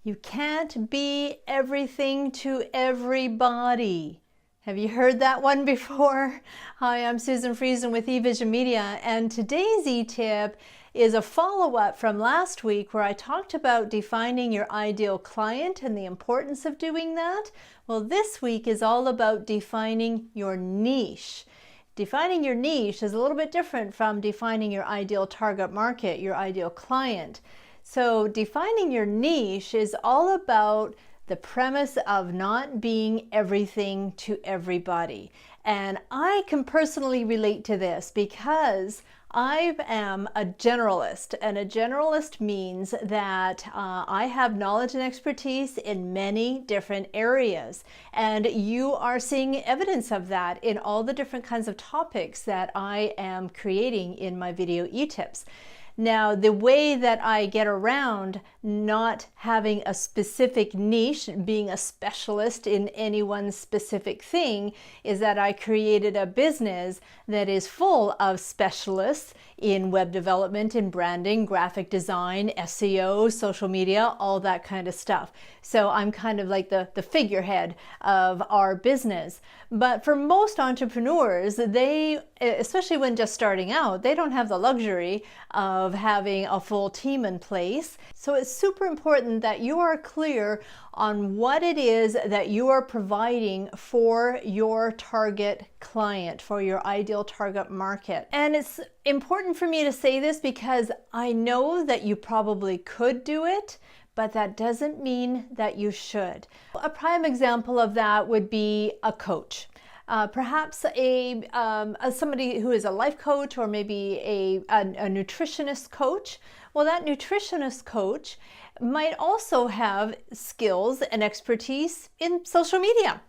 You can't be everything to everybody. Have you heard that one before? Hi, I'm Susan Friesen with eVision Media, and today's eTip is a follow-up from last week where I talked about defining your ideal client and the importance of doing that. Well, this week is all about defining your niche. Defining your niche is a little bit different from defining your ideal target market, your ideal client. So defining your niche is all about the premise of not being everything to everybody. And I can personally relate to this because I am a generalist, and a generalist means that I have knowledge and expertise in many different areas, and you are seeing evidence of that in all the different kinds of topics that I am creating in my video eTips. Now, the way that I get around not having a specific niche, being a specialist in any one specific thing, is that I created a business that is full of specialists in web development, in branding, graphic design, SEO, social media, all that kind of stuff. So I'm kind of like the figurehead of our business. But for most entrepreneurs, they, especially when just starting out, they don't have the luxury of having a full team in place. So it's super important that you are clear on what it is that you are providing for your target client, for your ideal target market. And it's important for me to say this because I know that you probably could do it, but that doesn't mean that you should. A prime example of that would be a coach. Perhaps somebody who is a life coach, or maybe a nutritionist coach. Well, that nutritionist coach might also have skills and expertise in social media,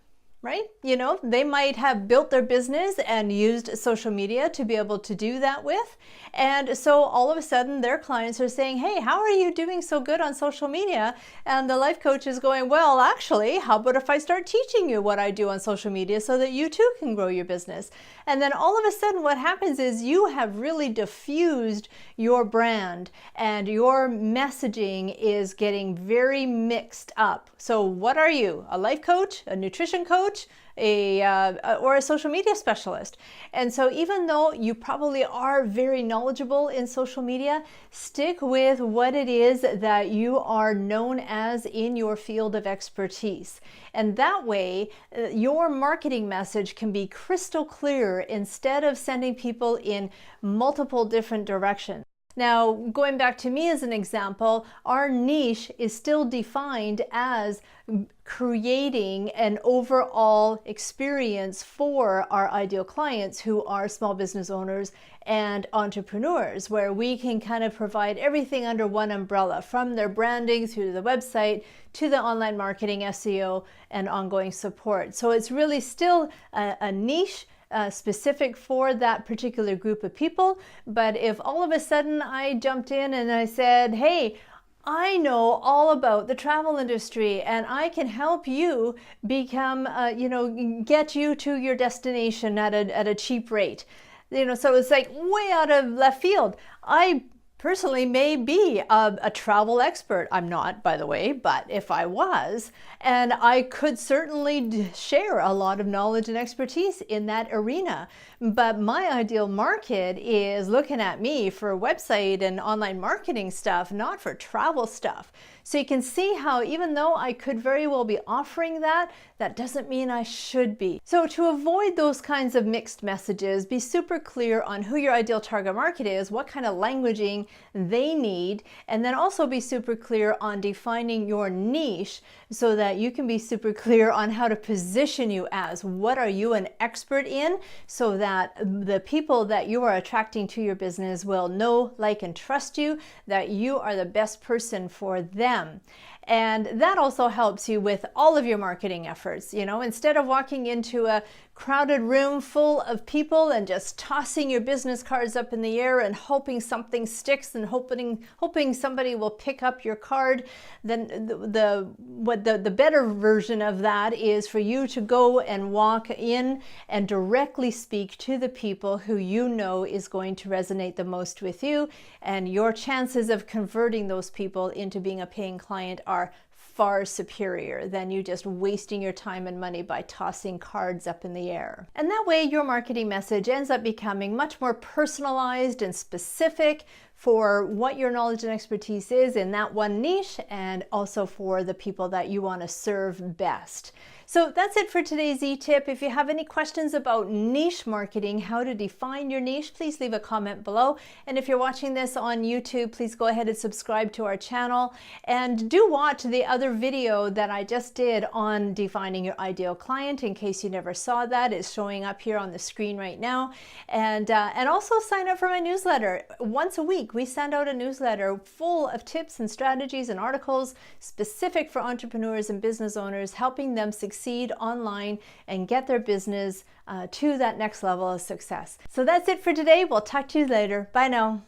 right? You know, they might have built their business and used social media to be able to do that with. And so all of a sudden their clients are saying, hey, how are you doing so good on social media? And the life coach is going, well, actually, how about if I start teaching you what I do on social media so that you too can grow your business? And then all of a sudden what happens is you have really diffused your brand and your messaging is getting very mixed up. So what are you? A life coach, a nutrition coach, or a social media specialist? And so even though you probably are very knowledgeable in social media, stick with what it is that you are known as in your field of expertise. And that way, your marketing message can be crystal clear instead of sending people in multiple different directions. Now, going back to me as an example, our niche is still defined as creating an overall experience for our ideal clients who are small business owners and entrepreneurs, where we can kind of provide everything under one umbrella, from their branding through the website to the online marketing, SEO, and ongoing support. So it's really still a niche specific for that particular group of people. But if all of a sudden I jumped in and I said, hey, I know all about the travel industry and I can help you become, get you to your destination at a cheap rate. So it's like way out of left field. I personally may be a travel expert. I'm not, by the way, but if I was, and I could certainly share a lot of knowledge and expertise in that arena. But my ideal market is looking at me for website and online marketing stuff, not for travel stuff. So you can see how even though I could very well be offering that, that doesn't mean I should be. So to avoid those kinds of mixed messages, be super clear on who your ideal target market is, what kind of languaging they need, and then also be super clear on defining your niche so that you can be super clear on how to position you as. What are you an expert in, so that the people that you are attracting to your business will know, like, and trust you, that you are the best person for them. And that also helps you with all of your marketing efforts. You know, instead of walking into a crowded room full of people and just tossing your business cards up in the air and hoping something sticks and hoping somebody will pick up your card, then the better version of that is for you to go and walk in and directly speak to the people who you know is going to resonate the most with you, and your chances of converting those people into being a paying client are far superior than you just wasting your time and money by tossing cards up in the air. And that way your marketing message ends up becoming much more personalized and specific for what your knowledge and expertise is in that one niche, and also for the people that you want to serve best. So that's it for today's eTip. If you have any questions about niche marketing, how to define your niche, please leave a comment below. And if you're watching this on YouTube, please go ahead and subscribe to our channel. And do watch the other video that I just did on defining your ideal client, in case you never saw that. It's showing up here on the screen right now. And also sign up for my newsletter. Once a week, we send out a newsletter full of tips and strategies and articles specific for entrepreneurs and business owners, helping them succeed online and get their business to that next level of success. So that's it for today. We'll talk to you later. Bye now.